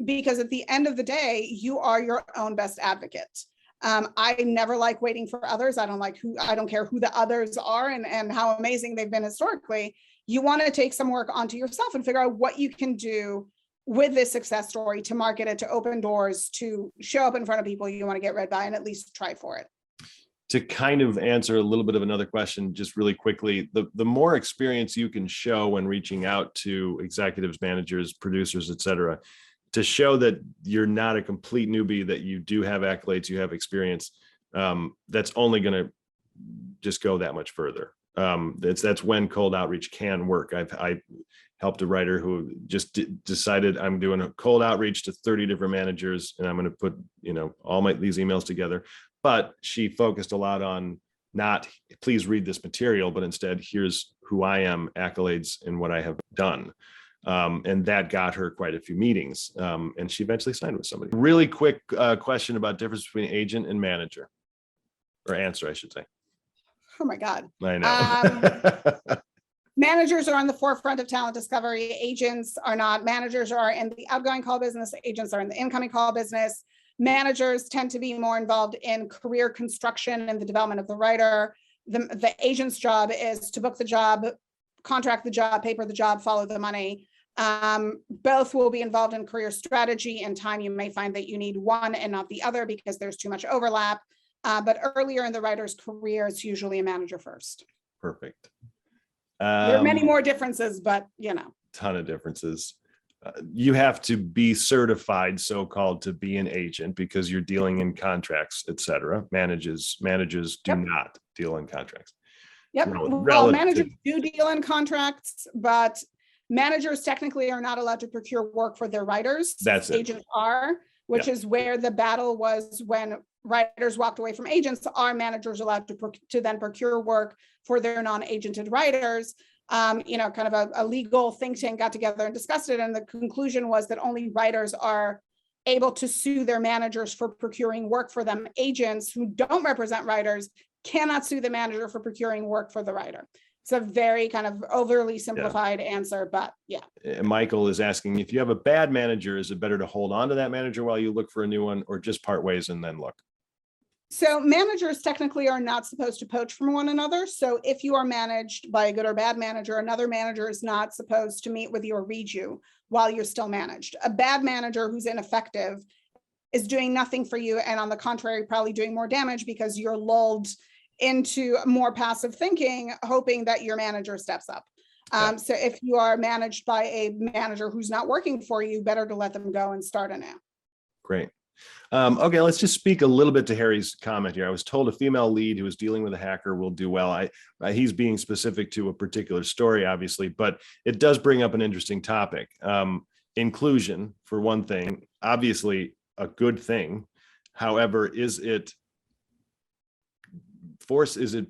Because at the end of the day, you are your own best advocate. I never like waiting for others. I don't care who the others are and how amazing they've been historically. You want to take some work onto yourself and figure out what you can do with this success story to market it, to open doors, to show up in front of people you want to get read by, and at least try for it. To kind of answer a little bit of another question, just really quickly, the more experience you can show when reaching out to executives, managers, producers, et cetera, to show that you're not a complete newbie, that you do have accolades, you have experience, that's only going to just go that much further. That's when cold outreach can work. I helped a writer who just decided, I'm doing a cold outreach to 30 different managers, and I'm going to put, all these emails together. But she focused a lot on not, please read this material, but instead, here's who I am, accolades, and what I have done. And that got her quite a few meetings. And she eventually signed with somebody. Really quick question about difference between agent and manager, or answer, I should say. Oh my God. I know. Managers are on the forefront of talent discovery. Agents are not. Managers are in the outgoing call business. Agents are in the incoming call business. Managers tend to be more involved in career construction and the development of the writer. The agent's job is to book the job, contract the job, paper the job, follow the money. Both will be involved in career strategy. In time, you may find that you need one and not the other because there's too much overlap. But earlier in the writer's career, it's usually a manager first. Perfect. There are many more differences, but ton of differences. You have to be certified, so-called, to be an agent because you're dealing in contracts, etc. Managers do not deal in contracts. Yep. Well, managers do deal in contracts, but managers technically are not allowed to procure work for their writers. That's it. Agents are, which is where the battle was when writers walked away from agents. Are managers allowed to then procure work for their non-agented writers? Kind of a legal think tank got together and discussed it. And the conclusion was that only writers are able to sue their managers for procuring work for them. Agents who don't represent writers cannot sue the manager for procuring work for the writer. It's a very kind of overly simplified answer, but yeah. Michael is asking, if you have a bad manager, is it better to hold on to that manager while you look for a new one, or just part ways and then look? So managers technically are not supposed to poach from one another. So if you are managed by a good or bad manager, another manager is not supposed to meet with you or read you while you're still managed. A bad manager who's ineffective is doing nothing for you, and on the contrary, probably doing more damage because you're lulled into more passive thinking, hoping that your manager steps up. So if you are managed by a manager who's not working for you, better to let them go and start anew. Great. Okay, let's just speak a little bit to Harry's comment here. I was told a female lead who is dealing with a hacker will do well. He's being specific to a particular story, obviously, but it does bring up an interesting topic. Inclusion, for one thing, obviously a good thing. However, is it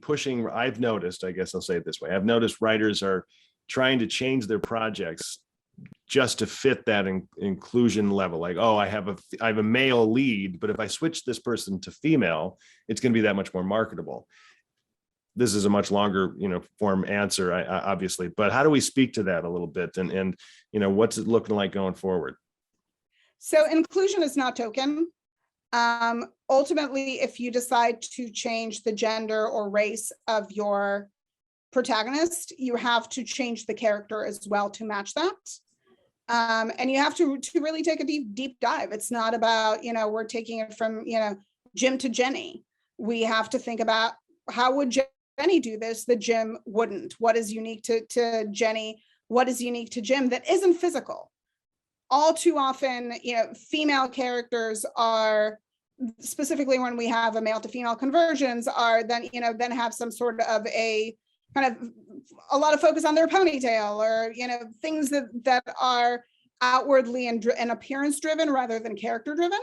pushing? I've noticed, I guess I'll say it this way. I've noticed writers are trying to change their projects just to fit that inclusion level. Like, oh, I have a male lead, but if I switch this person to female, it's going to be that much more marketable. This is a much longer, form answer, obviously, but how do we speak to that a little bit? And what's it looking like going forward? So inclusion is not token. Ultimately, if you decide to change the gender or race of your protagonist, you have to change the character as well to match that. And you have to really take a deep dive. It's not about, we're taking it from, Jim to Jenny. We have to think about, how would Jenny do this that Jim wouldn't? What is unique to Jenny? What is unique to Jim that isn't physical? All too often, female characters are, specifically when we have a male to female conversions, are then have some sort of a kind of a lot of focus on their ponytail, or things that are outwardly and appearance driven rather than character driven.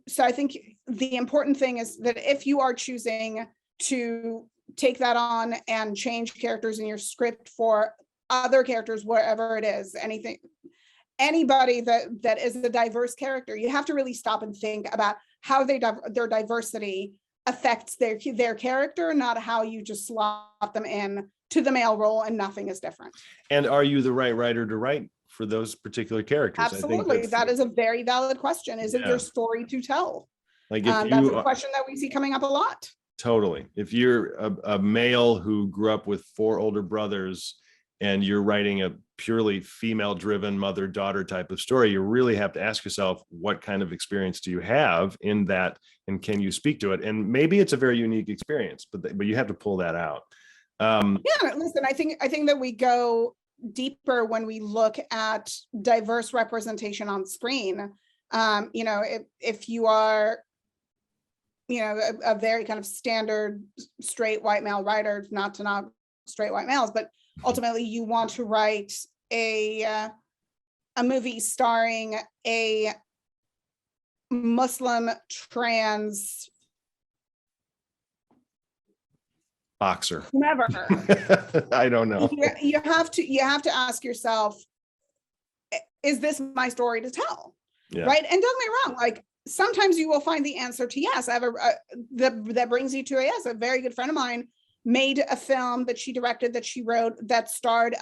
So I think the important thing is that if you are choosing to take that on and change characters in your script for other characters, wherever it is, anybody that is a diverse character, you have to really stop and think about how their diversity affects their character, not how you just slot them in to the male role and nothing is different. And are you the right writer to write for those particular characters? Absolutely. That is a very valid question. Is it your story to tell? Like that's a question that we see coming up a lot. Totally. If you're a male who grew up with 4 older brothers and you're writing a purely female-driven mother-daughter type of story, you really have to ask yourself, what kind of experience do you have in that, and can you speak to it? And maybe it's a very unique experience, but you have to pull that out. Listen, I think that we go deeper when we look at diverse representation on screen. If you are, a very kind of standard straight white male writer, not straight white males, but ultimately you want to write a movie starring a Muslim trans boxer, whomever. I don't know. You have to ask yourself, is this my story to tell? Yeah. Right. And don't get me wrong, like sometimes you will find the answer to yes. I have that brings you to a yes. A very good friend of mine made a film that she directed, that she wrote, that starred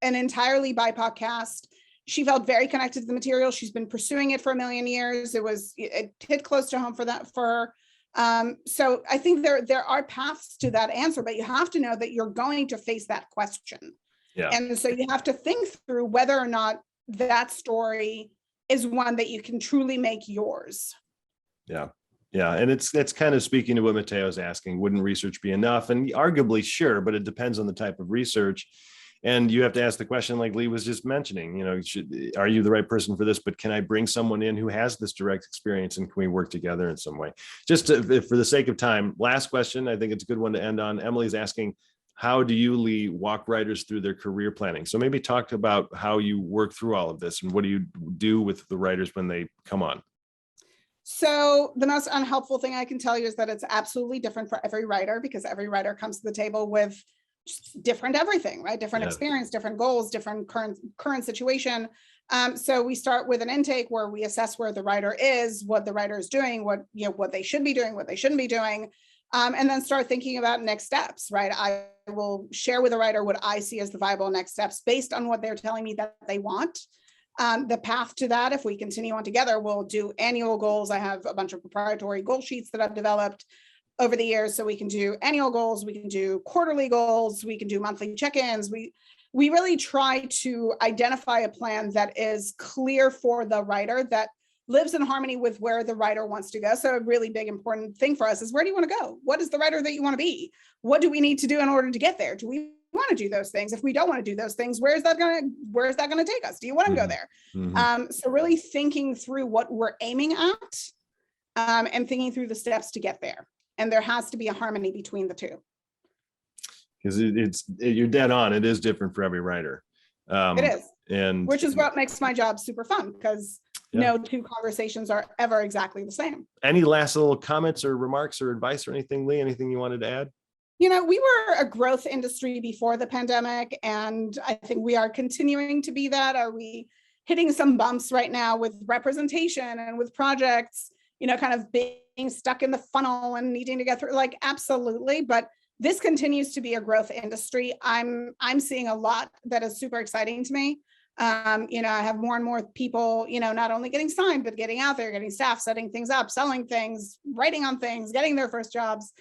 an entirely BIPOC cast. She felt very connected to the material. She's been pursuing it for a million years. It hit close to home for her. So I think there are paths to that answer, but you have to know that you're going to face that question. Yeah. And so you have to think through whether or not that story is one that you can truly make yours. Yeah. Yeah. And it's kind of speaking to what Mateo's asking, wouldn't research be enough? And arguably, sure, but it depends on the type of research. And you have to ask the question, like Lee was just mentioning, are you the right person for this? But can I bring someone in who has this direct experience, and can we work together in some way? Just for the sake of time, last question, I think it's a good one to end on. Emily's asking, how do you, Lee, walk writers through their career planning? So maybe talk about how you work through all of this, and what do you do with the writers when they come on? So the most unhelpful thing I can tell you is that it's absolutely different for every writer, because every writer comes to the table with different everything, right? Different experience, different goals, different current situation. So we start with an intake where we assess where the writer is, what the writer is doing, what they should be doing, what they shouldn't be doing, and then start thinking about next steps, right? I will share with the writer what I see as the viable next steps based on what they're telling me that they want. The path to that, if we continue on together, we'll do annual goals. I have a bunch of proprietary goal sheets that I've developed over the years. So we can do annual goals, we can do quarterly goals, we can do monthly check-ins. We really try to identify a plan that is clear for the writer, that lives in harmony with where the writer wants to go. So a really big, important thing for us is, where do you want to go? What is the writer that you want to be? What do we need to do in order to get there? Do we want to do those things? If we don't want to do those things, where is that going to take us? Do you want to go there? So really thinking through what we're aiming at, and thinking through the steps to get there. And there has to be a harmony between the two. Because you're dead on. It is different for every writer. It is. And which is what makes my job super fun, because no two conversations are ever exactly the same. Any last little comments or remarks or advice or anything, Lee? Anything you wanted to add? We were a growth industry before the pandemic, and I think we are continuing to be that. Are we hitting some bumps right now with representation and with projects, kind of being stuck in the funnel and needing to get through? Like, absolutely. But this continues to be a growth industry. I'm seeing a lot that is super exciting to me. I have more and more people, not only getting signed, but getting out there, getting staff, setting things up, selling things, writing on things, getting their first jobs.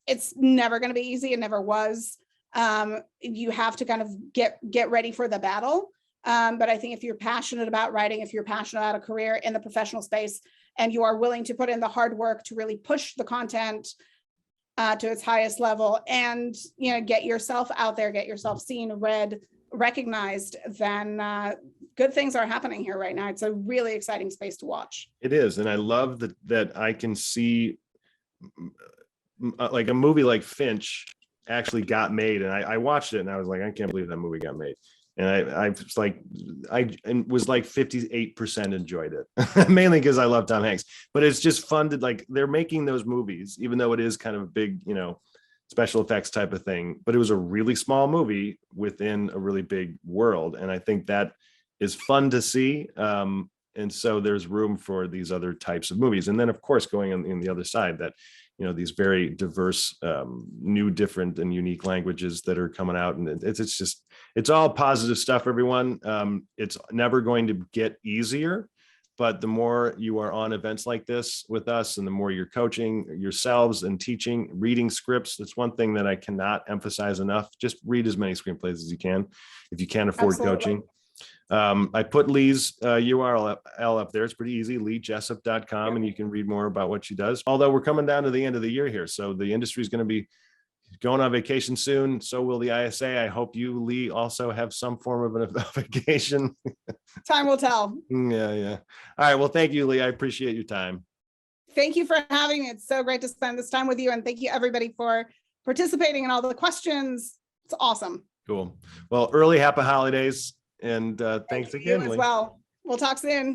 It's never going to be easy. It never was. You have to kind of get ready for the battle. But I think if you're passionate about writing, if you're passionate about a career in the professional space, and you are willing to put in the hard work to really push the content to its highest level, and get yourself out there, get yourself seen, read, recognized, then good things are happening here right now. It's a really exciting space to watch. It is. And I love that I can see like a movie like Finch actually got made. And I watched it and I was like, I can't believe that movie got made. And I was like 58% enjoyed it, mainly because I love Tom Hanks. But it's just fun to, like, they're making those movies, even though it is kind of a big, special effects type of thing. But it was a really small movie within a really big world. And I think that is fun to see. And so there's room for these other types of movies. And then, of course, going on in the other side, that these very diverse, new, different, and unique languages that are coming out. And it's all positive stuff, everyone. It's never going to get easier, but the more you are on events like this with us, and the more you're coaching yourselves and teaching, reading scripts, that's one thing that I cannot emphasize enough. Just read as many screenplays as you can, if you can't afford coaching. I put Lee's URL up there. It's pretty easy, leejessup.com, and you can read more about what she does. Although we're coming down to the end of the year here, so the industry is going to be going on vacation soon. So will the ISA. I hope you, Lee, also have some form of a vacation. Time will tell. Yeah. All right. Well, thank you, Lee. I appreciate your time. Thank you for having me. It's so great to spend this time with you. And thank you, everybody, for participating in all the questions. It's awesome. Cool. Well, early happy holidays. And thanks again, Lee. Lee. As well. We'll talk soon.